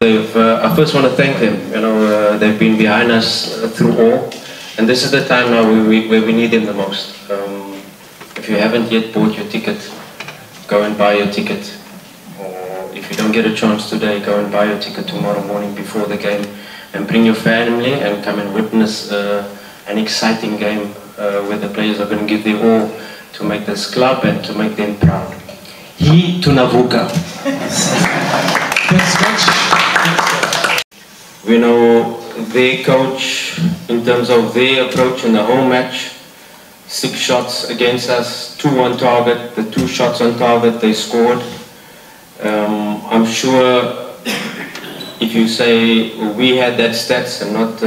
I first want to thank them. They've been behind us through all, and this is the time now where we need them the most. If you haven't yet bought your ticket, go and buy your ticket. Or if you don't get a chance today, go and buy your ticket tomorrow morning before the game, and bring your family and come and witness an exciting game where the players are going to give their all to make this club and to make them proud. He to Navuka. Thanks much. We know their coach, in terms of their approach in the home match, 6 shots against us, 2 on target, the 2 shots on target they scored. I'm sure if you say we had that stats and not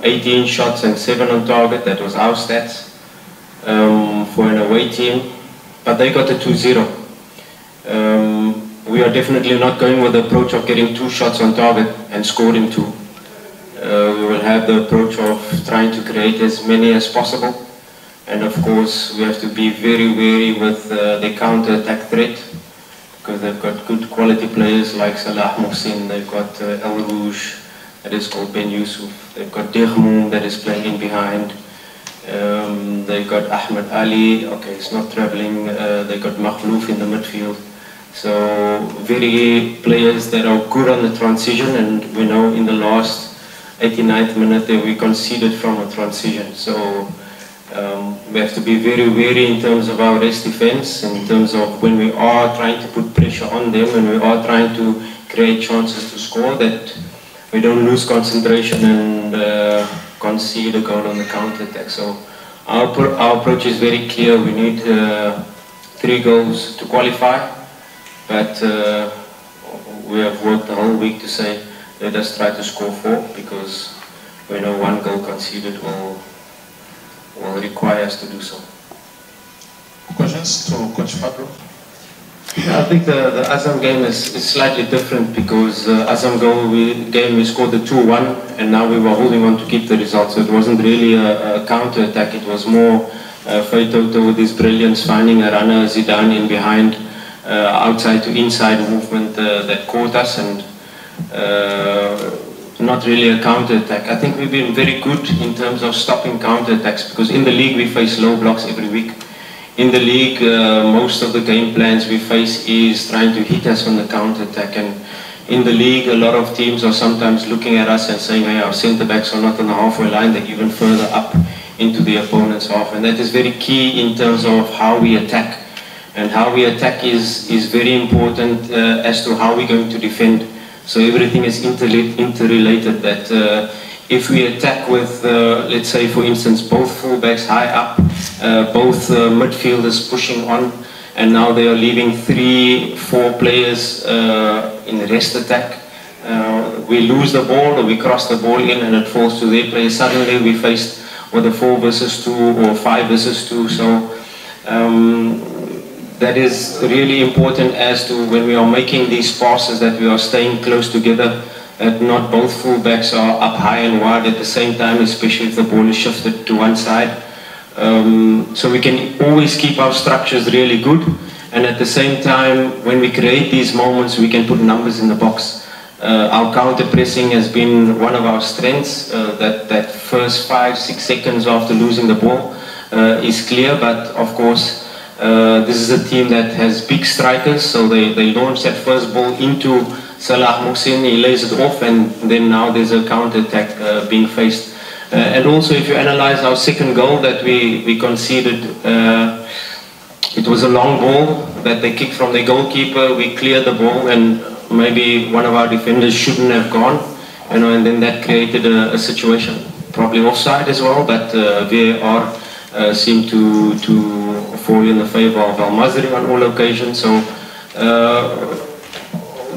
18 shots and 7 on target, that was our stats for an away team, but they got a 2-0. We are definitely not going with the approach of getting 2 shots on target and scoring 2. We will have the approach of trying to create as many as possible, and of course we have to be very wary with the counter-attack threat, because they've got good quality players like Salah Mohsin, they've got El Rouge, that is called Ben Yusuf, they've got Dirmoum that is playing in behind, they've got Ahmed Ali, okay, he's not travelling, they've got Makhlouf in the midfield. So very players that are good on the transition, and we know in the last 89th minute that we conceded from a transition. So we have to be very wary in terms of our rest defense, in terms of when we are trying to put pressure on them and we are trying to create chances to score, that we don't lose concentration and concede a goal on the counter-attack. So our approach is very clear. We need 3 goals to qualify. But we have worked the whole week to say, let us try to score 4, because we know 1 goal conceded will require us to do so. Questions to Coach Fabio? I think the Azam game is slightly different, because Azam game we scored the 2-1, and now we were holding on to keep the result. So it wasn't really a counter-attack, it was more Faitoto with his brilliance, finding a runner, Zidane in behind, outside to inside movement that caught us, and not really a counter-attack. I think we've been very good in terms of stopping counter-attacks, because in the league we face low blocks every week. In the league, most of the game plans we face is trying to hit us on the counter-attack, and in the league a lot of teams are sometimes looking at us and saying, hey, our centre-backs are not on the halfway line, they're even further up into the opponent's half, and that is very key in terms of how we attack. And how we attack is very important as to how we're going to defend. So everything is interrelated, that if we attack with, let's say for instance, both fullbacks high up, both midfielders pushing on, and now they are leaving 3-4 players in the rest attack, we lose the ball or we cross the ball in and it falls to their players. Suddenly we faced with a 4 versus 2 or 5 versus 2. So that is really important as to when we are making these passes, that we are staying close together, that not both fullbacks are up high and wide at the same time, especially if the ball is shifted to one side. So we can always keep our structures really good, and at the same time, when we create these moments, we can put numbers in the box. Our counter pressing has been one of our strengths. That first 5-6 seconds after losing the ball is clear, but of course, this is a team that has big strikers, so they launch that first ball into Salah Mohsin, he lays it off, and then now there's a counter-attack being faced. And also if you analyze our second goal that we conceded, it was a long ball that they kicked from the goalkeeper, we cleared the ball, and maybe one of our defenders shouldn't have gone, and then that created a situation, probably offside as well, but VAR seemed to fall in the favour of Al Masri on all occasions. So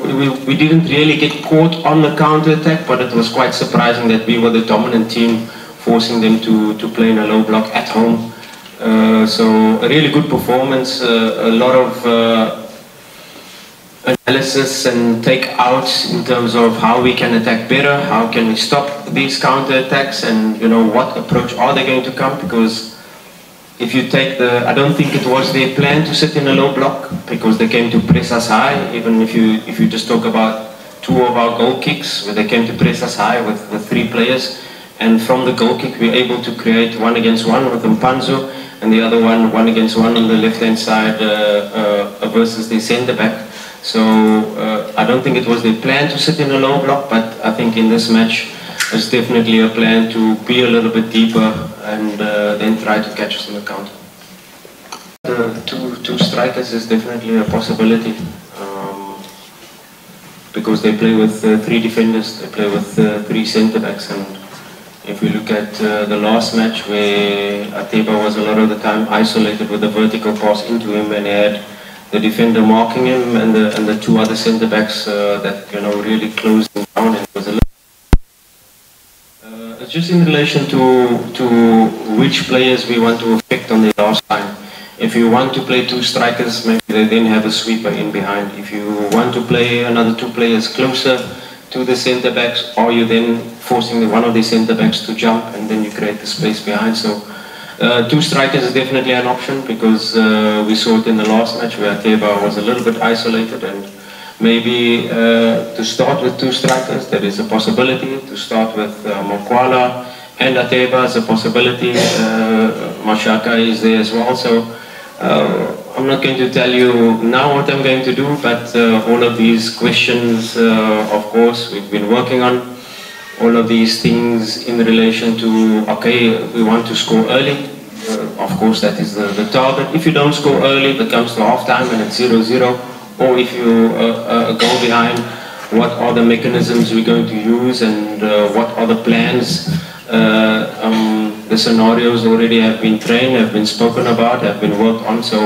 we didn't really get caught on the counter-attack, but it was quite surprising that we were the dominant team, forcing them to play in a low block at home. So a really good performance, a lot of analysis and take out in terms of how we can attack better, how can we stop these counter-attacks, and what approach are they going to come, because if you take I don't think it was their plan to sit in a low block, because they came to press us high. Even if you just talk about two of our goal kicks where they came to press us high with 3 players. And from the goal kick, we were able to create 1-against-1 with Mpanzo, and the other 1-against-1 on the left-hand side versus the centre-back. So I don't think it was their plan to sit in a low block, but I think in this match, it's definitely a plan to be a little bit deeper and then try to catch us on the counter. The two strikers is definitely a possibility because they play with 3 defenders, they play with 3 centre-backs, and if we look at the last match where Ateba was a lot of the time isolated with a vertical pass into him, and he had the defender marking him and the 2 other centre-backs that really closed him down, and it was a little it's just in relation to which players we want to affect on the last time. If you want to play 2 strikers, maybe they then have a sweeper in behind. If you want to play another 2 players closer to the centre-backs, or you then forcing one of the centre-backs to jump, and then you create the space behind. So 2 strikers is definitely an option, because we saw it in the last match where Ateba was a little bit isolated, and maybe to start with 2 strikers, there is a possibility. To start with Mokwala and Ateba is a possibility. Mashaka is there as well. So I'm not going to tell you now what I'm going to do, but all of these questions, of course, we've been working on. All of these things in relation to, okay, we want to score early. Of course, that is the target. If you don't score early, if it comes to half-time and it's 0-0, or if you go behind, what are the mechanisms we're going to use, and what are the plans? The scenarios already have been trained, have been spoken about, have been worked on. So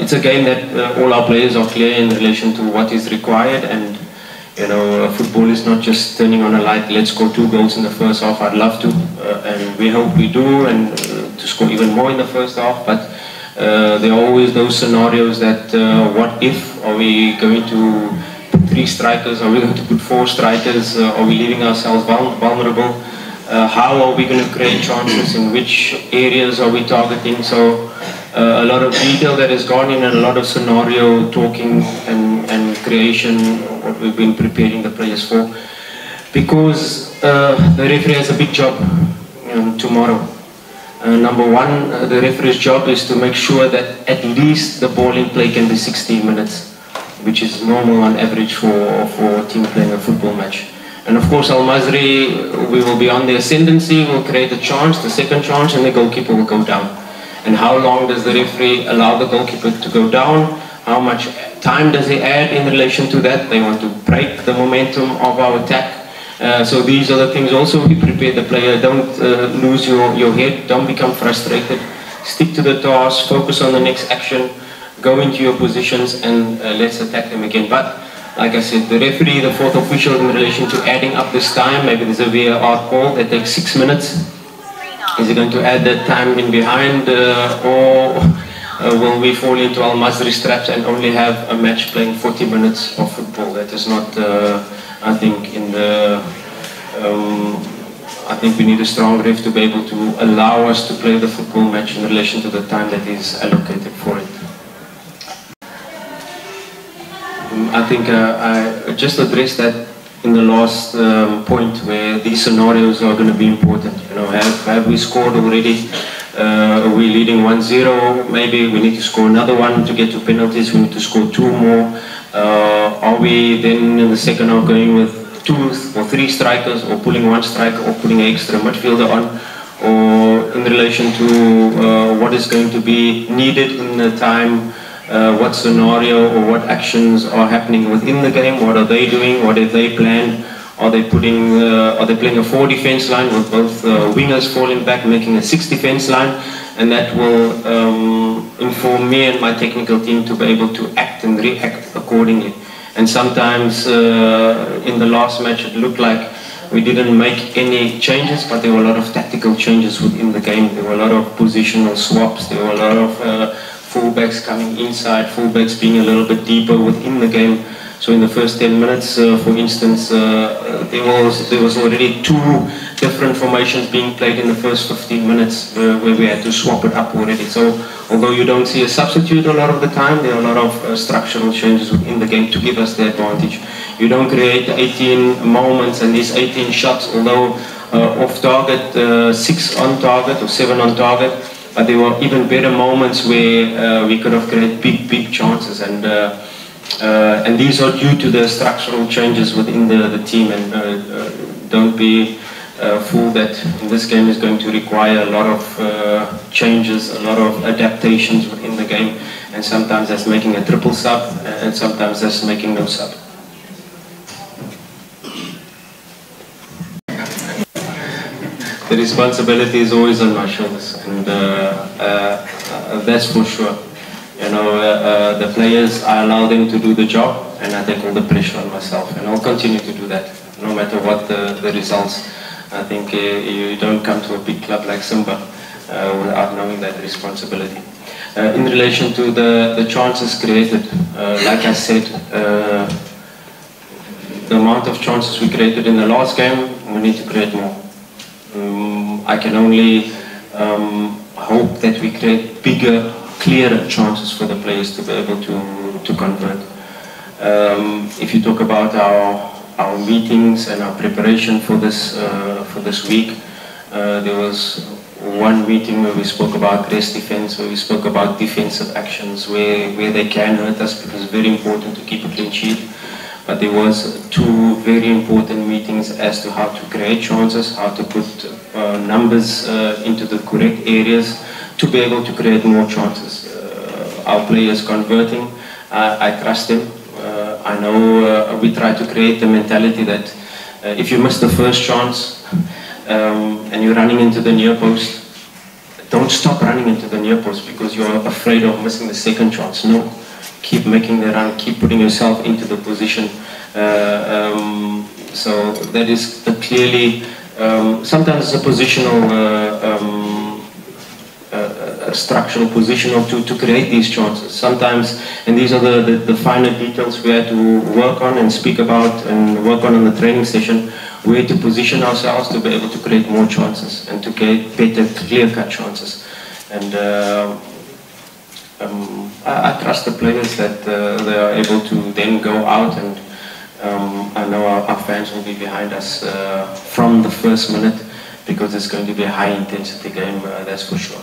it's a game that all our players are clear in relation to what is required, and football is not just turning on a light, let's score 2 goals in the first half. I'd love to, and we hope we do, and to score even more in the first half. But there are always those scenarios that what if? Are we going to put 3 strikers? Are we going to put 4 strikers? Are we leaving ourselves vulnerable? How are we going to create chances? In which areas are we targeting? So a lot of detail that has gone in, and a lot of scenario talking and creation, what we've been preparing the players for. Because the referee has a big job tomorrow. Number 1, the referee's job is to make sure that at least the ball in play can be 16 minutes, which is normal on average for a team playing a football match. And of course, Al Masri, we will be on the ascendancy, we'll create a chance, the second chance, and the goalkeeper will go down. And how long does the referee allow the goalkeeper to go down? How much time does he add in relation to that? They want to break the momentum of our attack. So these are the things also we prepare the player. Don't lose your head, don't become frustrated. Stick to the task, focus on the next action, go into your positions, and let's attack them again. But like I said, the referee, the 4th official, in relation to adding up this time, maybe there's a VAR call that takes 6 minutes. Is he going to add that time in behind, or will we fall into Al Masri traps and only have a match playing 40 minutes of football? That is not, I think, in the. I think we need a strong ref to be able to allow us to play the football match in relation to the time that is allocated for it. I think I just addressed that in the last point, where these scenarios are going to be important. Have we scored already? Are we leading 1-0? Maybe we need to score another one to get to penalties. We need to score 2 more. Are we then in the second half going with 2 or 3 strikers, or pulling 1 striker, or putting an extra midfielder on? Or in relation to what is going to be needed in the time, what scenario or what actions are happening within the game? What are they doing? What have they planned? Are they putting? Are they playing a 4 defense line with both wingers falling back, making a 6 defense line? And that will inform me and my technical team to be able to act and react accordingly. And sometimes in the last match, it looked like we didn't make any changes, but there were a lot of tactical changes within the game. There were a lot of positional swaps. There were a lot of fullbacks coming inside, fullbacks being a little bit deeper within the game. So in the first 10 minutes, for instance, there was already 2 different formations being played in the first 15 minutes where we had to swap it up already. So although you don't see a substitute a lot of the time, there are a lot of structural changes within the game to give us the advantage. You don't create 18 moments and these 18 shots, although off target, 6 on target or 7 on target, but there were even better moments where we could have created big chances, and these are due to the structural changes within the team. And don't be fooled that this game is going to require a lot of changes, a lot of adaptations within the game, and sometimes that's making a triple sub, and sometimes that's making no sub. The responsibility is always on my shoulders, and that's for sure. You know, the players, I allow them to do the job, and I take all the pressure on myself, and I'll continue to do that, no matter what the results. I think you don't come to a big club like Simba without knowing that responsibility. In relation to the chances created, like I said, the amount of chances we created in the last game, we need to create more. I can only hope that we create bigger, clearer chances for the players to be able to convert. If you talk about our meetings and our preparation for this week, there was one meeting where we spoke about rest defense, where we spoke about defensive actions, where they can hurt us, because it's very important to keep a clean sheet. But there was 2 very important meetings as to how to create chances, how to put numbers into the correct areas to be able to create more chances. Our players converting, I trust them. I know we try to create the mentality that if you miss the first chance and you're running into the near post, don't stop running into the near post because you're afraid of missing the second chance. No. Keep making the run, keep putting yourself into the position. So that is clearly, sometimes it's a positional, a structural positional to create these chances. Sometimes, and these are the finer details we had to work on and speak about and work on in the training session, we had to position ourselves to be able to create more chances and to get better, clear-cut chances. And I trust the players that they are able to then go out, and I know our fans will be behind us from the first minute, because it's going to be a high-intensity game, that's for sure.